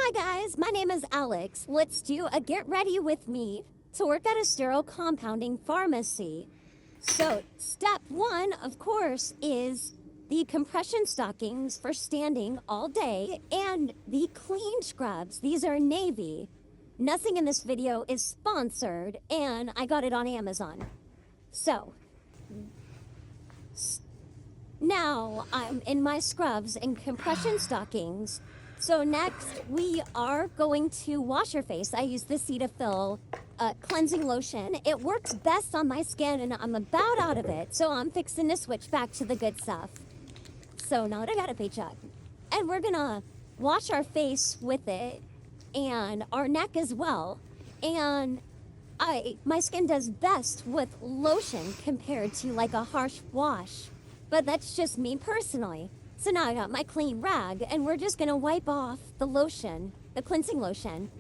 Hi guys, my name is Alex. Let's do a get ready with me to work at a sterile compounding pharmacy. So step one, of course, is the compression stockings for standing all day and the clean scrubs. These are navy. Nothing in this video is sponsored and I got it on Amazon. So now I'm in my scrubs and compression stockings. So next we are going to wash your face. I use the Cetaphil cleansing lotion. It works best on my skin and I'm about out of it. So I'm fixing to switch back to the good stuff. So now that I got a paycheck. And we're gonna wash our face with it and our neck as well. And my skin does best with lotion compared to like a harsh wash. But that's just me personally. So now I got my clean rag and we're just gonna wipe off the lotion, the cleansing lotion.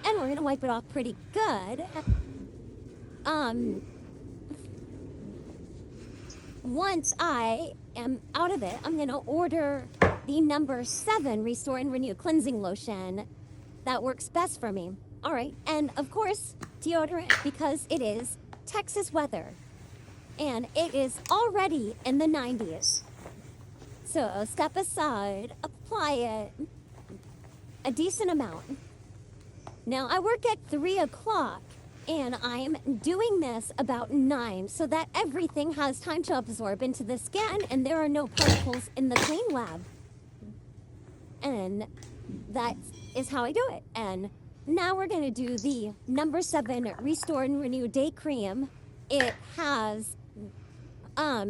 And we're gonna wipe it off pretty good. Once I am out of it, I'm gonna order the No7 Restore and Renew cleansing lotion. That works best for me. All right, and of course, deodorant because it is Texas weather. And it is already in the 90s. So step aside, apply it a decent amount. Now I work at 3 o'clock and I'm doing this about 9 so that everything has time to absorb into the skin and there are no particles in the clean lab. And that is how I do it. And now we're gonna do the No7 Restore and Renew Day Cream. It has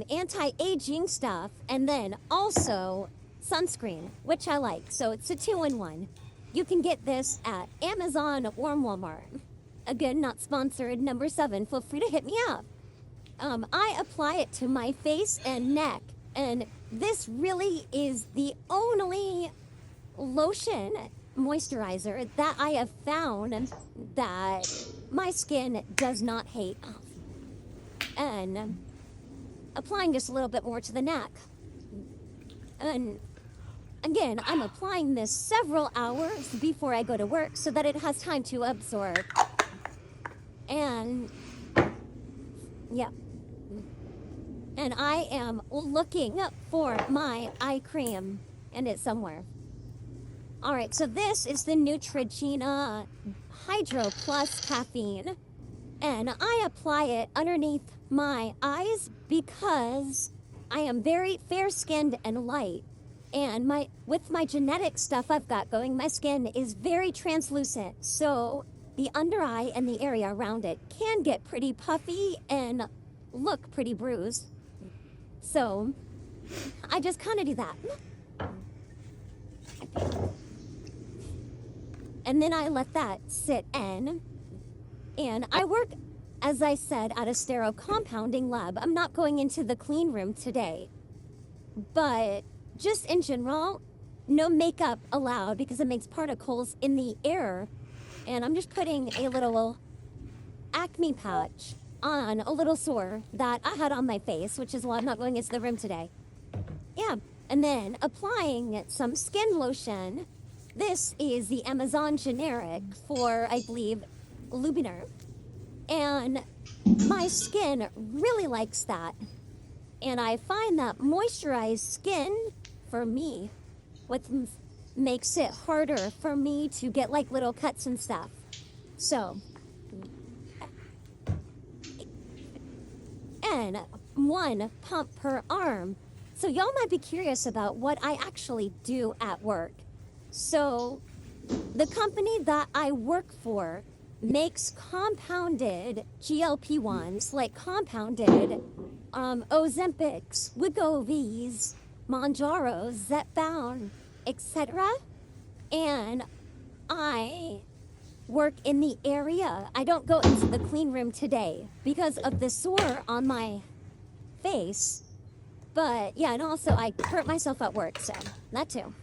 anti-aging stuff and then also sunscreen, which I like. So it's a 2-in-1. You can get this at Amazon or Walmart. Again, not sponsored. No7, feel free to hit me up. I apply it to my face and neck, and this really is the only lotion moisturizer that I have found that my skin does not hate. And applying just a little bit more to the neck. And again, I'm applying this several hours before I go to work so that it has time to absorb. And yeah. And I am looking for my eye cream and it's somewhere. All right, so this is the Neutrogena Hydro plus caffeine. And I apply it underneath my eyes because I am very fair-skinned and light. And with my genetic stuff I've got going, my skin is very translucent. So the under eye and the area around it can get pretty puffy and look pretty bruised. So I just kind of do that. And then I let that sit in. And I work, as I said, at a sterile compounding lab. I'm not going into the clean room today. But just in general, no makeup allowed because it makes particles in the air. And I'm just putting a little acne patch on a little sore that I had on my face, which is why I'm not going into the room today. Yeah, and then applying some skin lotion. This is the Amazon generic for, I believe, Lubiner. And my skin really likes that. And I find that moisturized skin, for me, what makes it harder for me to get like little cuts and stuff. So, and 1 pump per arm. So y'all might be curious about what I actually do at work. So, the company that I work for makes compounded GLP-1s, like compounded Ozempics, Wegovys, Mounjaros, Zepbound, etc. And I work in the area. I don't go into the clean room today because of the sore on my face. But yeah, and also I hurt myself at work, so that too.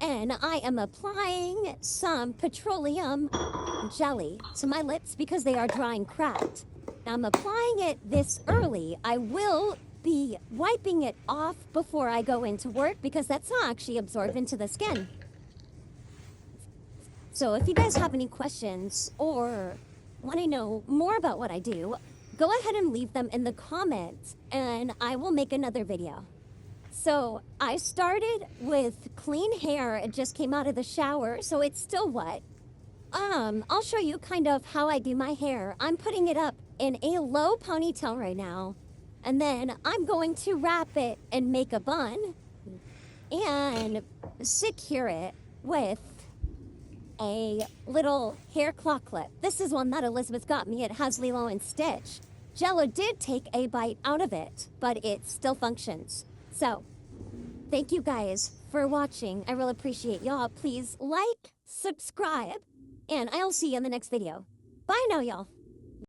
And I am applying some petroleum jelly to my lips because they are dry and cracked. Now I'm applying it this early. I will be wiping it off before I go into work because that's not actually absorbed into the skin. So if you guys have any questions or want to know more about what I do, go ahead and leave them in the comments and I will make another video. So I started with clean hair. It just came out of the shower, so it's still wet. I'll show you kind of how I do my hair. I'm putting it up in a low ponytail right now, and then I'm going to wrap it and make a bun and secure it with a little hair claw clip. This is one that Elizabeth got me. It has Lilo and Stitch. Jello did take a bite out of it, but it still functions. So, thank you guys for watching. I really appreciate y'all. Please like, subscribe, and I'll see you in the next video. Bye now, y'all.